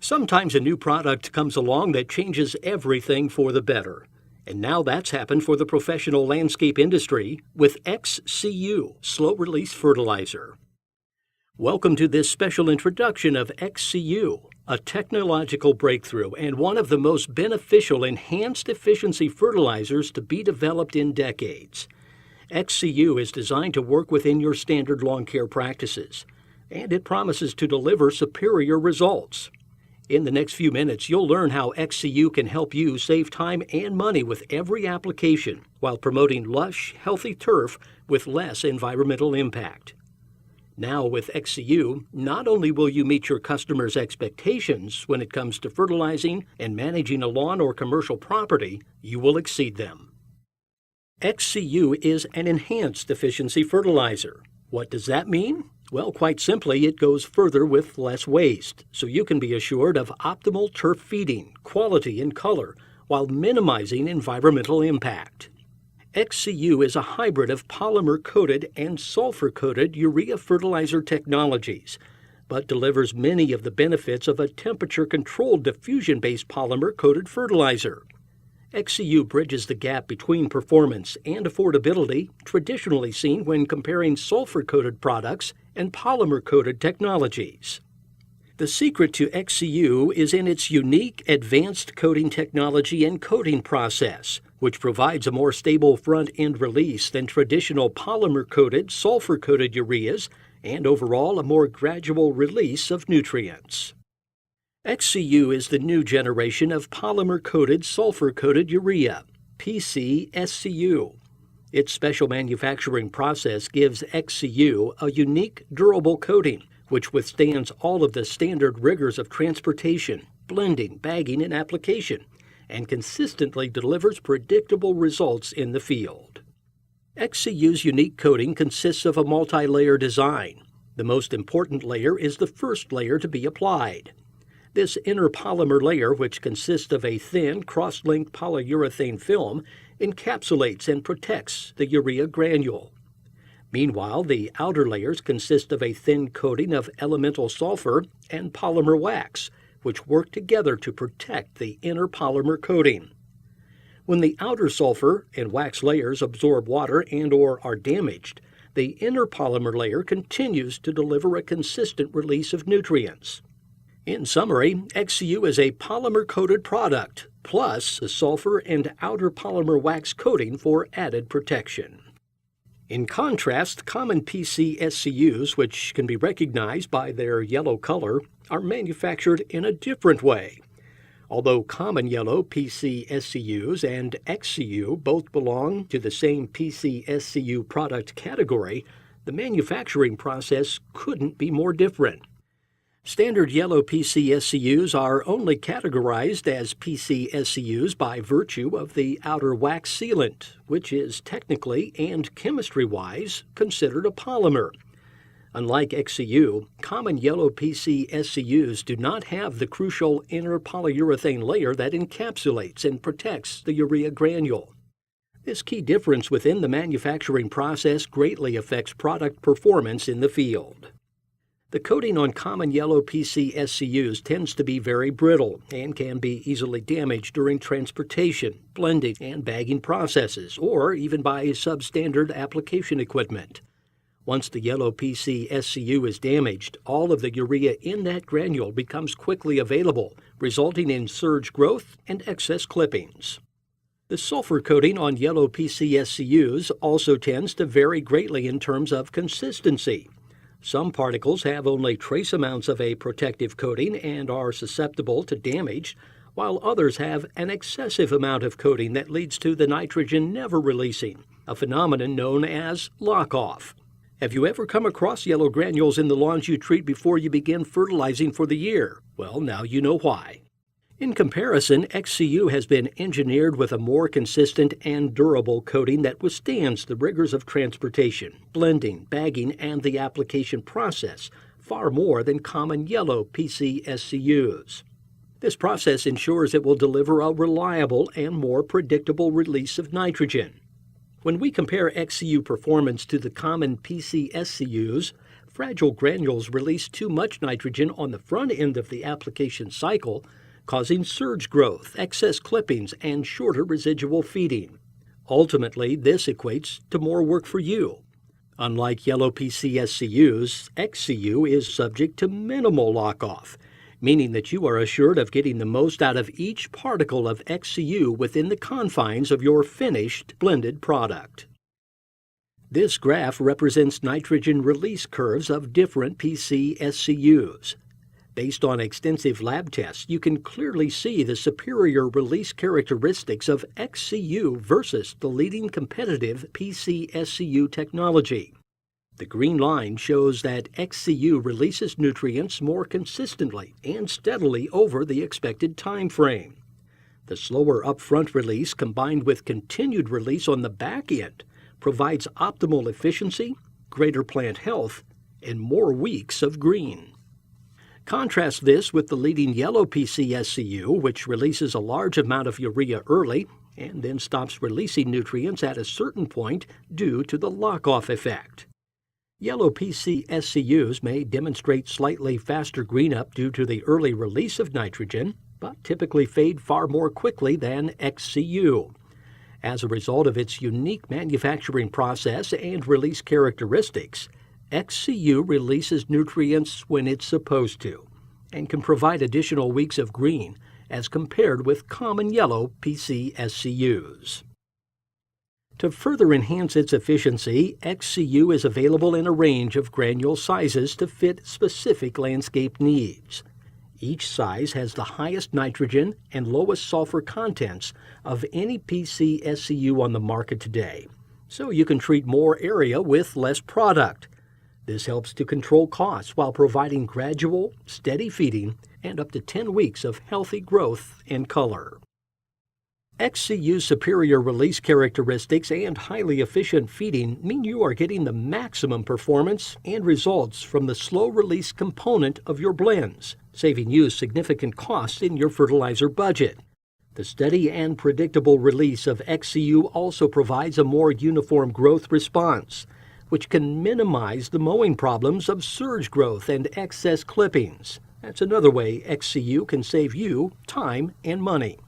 Sometimes a new product comes along that changes everything for the better. And now that's happened for the professional landscape industry with XCU, slow-release fertilizer. Welcome to this special introduction of XCU, a technological breakthrough and one of the most beneficial enhanced efficiency fertilizers to be developed in decades. XCU is designed to work within your standard lawn care practices, and it promises to deliver superior results. In the next few minutes, you'll learn how XCU can help you save time and money with every application while promoting lush, healthy turf with less environmental impact. Now with XCU, not only will you meet your customers' expectations when it comes to fertilizing and managing a lawn or commercial property, you will exceed them. XCU is an enhanced efficiency fertilizer. What does that mean? Well, quite simply, it goes further with less waste, so you can be assured of optimal turf feeding, quality, and color, while minimizing environmental impact. XCU is a hybrid of polymer-coated and sulfur-coated urea fertilizer technologies, but delivers many of the benefits of a temperature-controlled diffusion-based polymer-coated fertilizer. XCU bridges the gap between performance and affordability traditionally seen when comparing sulfur-coated products and polymer-coated technologies. The secret to XCU is in its unique advanced coating technology and coating process, which provides a more stable front-end release than traditional polymer-coated, sulfur-coated ureas, and overall a more gradual release of nutrients. XCU is the new generation of polymer-coated, sulfur-coated urea, XCU. Its special manufacturing process gives XCU a unique, durable coating, which withstands all of the standard rigors of transportation, blending, bagging, and application, and consistently delivers predictable results in the field. XCU's unique coating consists of a multi-layer design. The most important layer is the first layer to be applied. This inner polymer layer, which consists of a thin, cross-linked polyurethane film, encapsulates and protects the urea granule. Meanwhile, the outer layers consist of a thin coating of elemental sulfur and polymer wax, which work together to protect the inner polymer coating. When the outer sulfur and wax layers absorb water and/or are damaged, the inner polymer layer continues to deliver a consistent release of nutrients. In summary, XCU is a polymer-coated product, plus a sulfur and outer polymer wax coating for added protection. In contrast, common SCUs, which can be recognized by their yellow color, are manufactured in a different way. Although common yellow SCUs and XCU both belong to the same SCU product category, the manufacturing process couldn't be more different. Standard yellow SCUs are only categorized as SCUs by virtue of the outer wax sealant, which is technically and chemistry-wise considered a polymer. Unlike XCU, common yellow SCUs do not have the crucial inner polyurethane layer that encapsulates and protects the urea granule. This key difference within the manufacturing process greatly affects product performance in the field. The coating on common yellow SCUs tends to be very brittle and can be easily damaged during transportation, blending, and bagging processes, or even by substandard application equipment. Once the yellow SCU is damaged, all of the urea in that granule becomes quickly available, resulting in surge growth and excess clippings. The sulfur coating on yellow SCUs also tends to vary greatly in terms of consistency. Some particles have only trace amounts of a protective coating and are susceptible to damage, while others have an excessive amount of coating that leads to the nitrogen never releasing, a phenomenon known as lock-off. Have you ever come across yellow granules in the lawns you treat before you begin fertilizing for the year? Well, now you know why. In comparison, XCU has been engineered with a more consistent and durable coating that withstands the rigors of transportation, blending, bagging, and the application process far more than common yellow SCUs. This process ensures it will deliver a reliable and more predictable release of nitrogen. When we compare XCU performance to the common SCUs, fragile granules release too much nitrogen on the front end of the application cycle, causing surge growth, excess clippings, and shorter residual feeding. Ultimately, this equates to more work for you. Unlike yellow PCSCUs, XCU is subject to minimal lock-off, meaning that you are assured of getting the most out of each particle of XCU within the confines of your finished blended product. This graph represents nitrogen release curves of different PCSCUs. Based on extensive lab tests, you can clearly see the superior release characteristics of XCU versus the leading competitive PCSCU technology. The green line shows that XCU releases nutrients more consistently and steadily over the expected time frame. The slower upfront release combined with continued release on the back end provides optimal efficiency, greater plant health, and more weeks of green. Contrast this with the leading yellow PCSCU, which releases a large amount of urea early and then stops releasing nutrients at a certain point due to the lock-off effect. Yellow PCSCUs may demonstrate slightly faster green-up due to the early release of nitrogen, but typically fade far more quickly than XCU. As a result of its unique manufacturing process and release characteristics, XCU releases nutrients when it's supposed to and can provide additional weeks of green as compared with common yellow PCSCUs. To further enhance its efficiency, XCU is available in a range of granule sizes to fit specific landscape needs. Each size has the highest nitrogen and lowest sulfur contents of any PCSCU on the market today, so you can treat more area with less product. This helps to control costs while providing gradual, steady feeding and up to 10 weeks of healthy growth and color. XCU's superior release characteristics and highly efficient feeding mean you are getting the maximum performance and results from the slow-release component of your blends, saving you significant costs in your fertilizer budget. The steady and predictable release of XCU also provides a more uniform growth response, which can minimize the mowing problems of surge growth and excess clippings. That's another way XCU can save you time and money.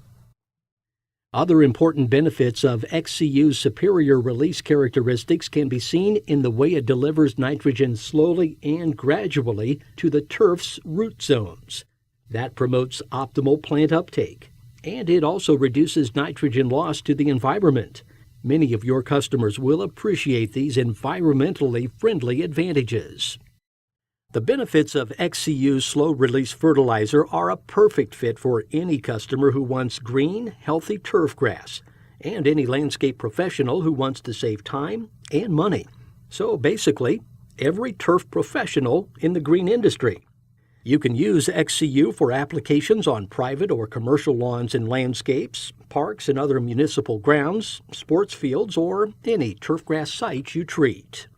Other important benefits of XCU's superior release characteristics can be seen in the way it delivers nitrogen slowly and gradually to the turf's root zones. That promotes optimal plant uptake, and it also reduces nitrogen loss to the environment. Many of your customers will appreciate these environmentally friendly advantages. The benefits of XCU's slow-release fertilizer are a perfect fit for any customer who wants green, healthy turf grass, and any landscape professional who wants to save time and money. So basically, every turf professional in the green industry. You can use XCU for applications on private or commercial lawns and landscapes, parks and other municipal grounds, sports fields, or any turfgrass site you treat.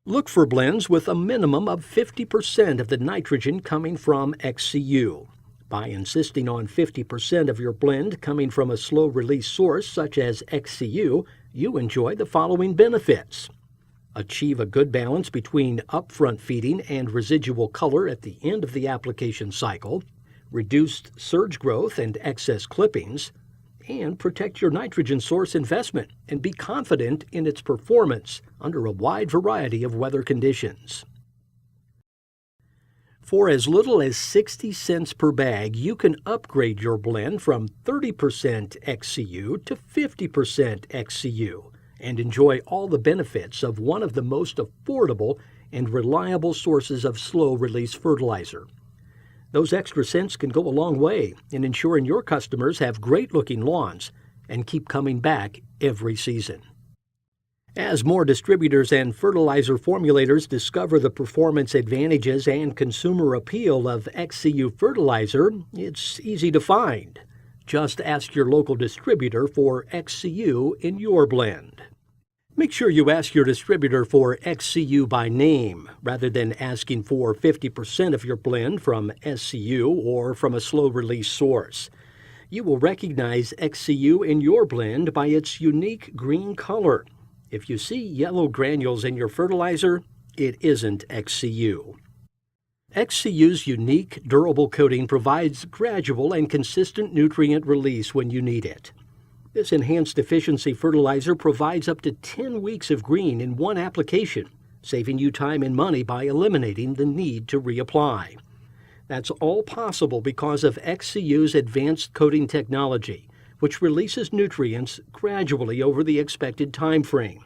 Look for blends with a minimum of 50% of the nitrogen coming from XCU. By insisting on 50% of your blend coming from a slow-release source such as XCU, you enjoy the following benefits. Achieve a good balance between upfront feeding and residual color at the end of the application cycle, reduced surge growth and excess clippings, and protect your nitrogen source investment and be confident in its performance under a wide variety of weather conditions. For as little as 60 cents per bag, you can upgrade your blend from 30% XCU to 50% XCU and enjoy all the benefits of one of the most affordable and reliable sources of slow-release fertilizer. Those extra cents can go a long way in ensuring your customers have great-looking lawns and keep coming back every season. As more distributors and fertilizer formulators discover the performance advantages and consumer appeal of XCU fertilizer, it's easy to find. Just ask your local distributor for XCU in your blend. Make sure you ask your distributor for XCU by name, rather than asking for 50% of your blend from SCU or from a slow-release source. You will recognize XCU in your blend by its unique green color. If you see yellow granules in your fertilizer, it isn't XCU. XCU's unique, durable coating provides gradual and consistent nutrient release when you need it. This enhanced efficiency fertilizer provides up to 10 weeks of green in one application, saving you time and money by eliminating the need to reapply. That's all possible because of XCU's advanced coating technology, which releases nutrients gradually over the expected time frame,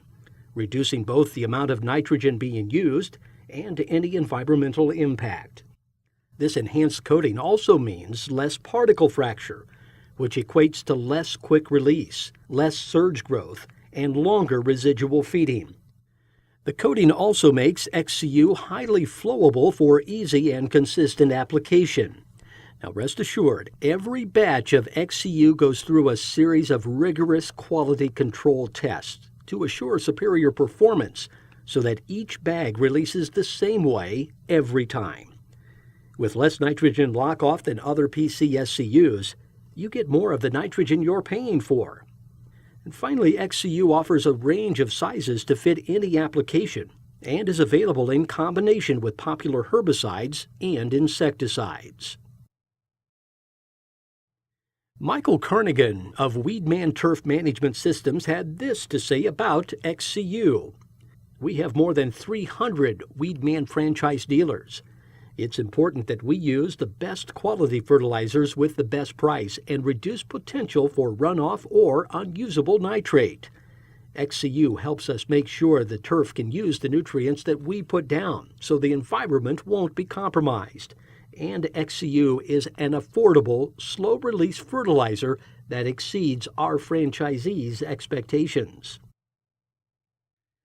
reducing both the amount of nitrogen being used and any environmental impact. This enhanced coating also means less particle fracture, which equates to less quick release, less surge growth, and longer residual feeding. The coating also makes XCU highly flowable for easy and consistent application. Now rest assured, every batch of XCU goes through a series of rigorous quality control tests to assure superior performance so that each bag releases the same way every time. With less nitrogen lock-off than other PCSCUs, you get more of the nitrogen you're paying for. And finally, XCU offers a range of sizes to fit any application and is available in combination with popular herbicides and insecticides. Michael Carnigan of Weedman Turf Management Systems had this to say about XCU. We have more than 300 Weedman franchise dealers. It's important that we use the best quality fertilizers with the best price and reduce potential for runoff or unusable nitrate. XCU helps us make sure the turf can use the nutrients that we put down so the environment won't be compromised. And XCU is an affordable, slow-release fertilizer that exceeds our franchisees' expectations.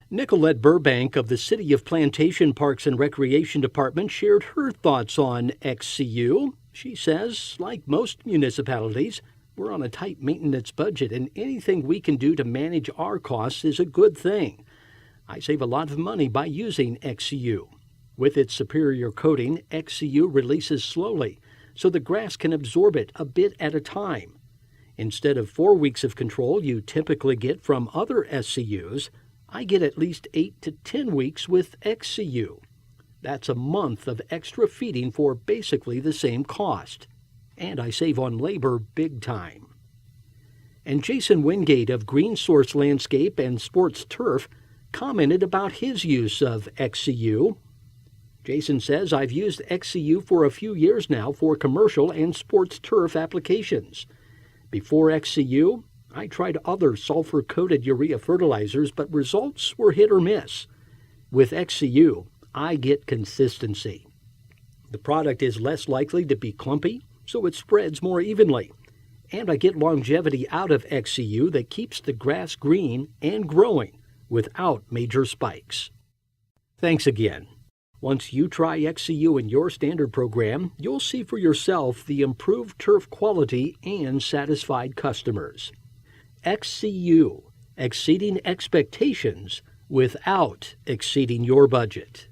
Nicolette Burbank of the City of Plantation Parks and Recreation Department shared her thoughts on XCU. She says, like most municipalities, we're on a tight maintenance budget and anything we can do to manage our costs is a good thing. I save a lot of money by using XCU. With its superior coating, XCU releases slowly, so the grass can absorb it a bit at a time. Instead of 4 weeks of control you typically get from other SCUs, I get at least 8 to 10 weeks with XCU. That's a month of extra feeding for basically the same cost. And I save on labor big time. And Jason Wingate of Green Source Landscape and Sports Turf commented about his use of XCU. Jason says, I've used XCU for a few years now for commercial and sports turf applications. Before XCU, I tried other sulfur-coated urea fertilizers, but results were hit or miss. With XCU, I get consistency. The product is less likely to be clumpy, so it spreads more evenly. And I get longevity out of XCU that keeps the grass green and growing without major spikes. Thanks again. Once you try XCU in your standard program, you'll see for yourself the improved turf quality and satisfied customers. XCU, exceeding expectations without exceeding your budget.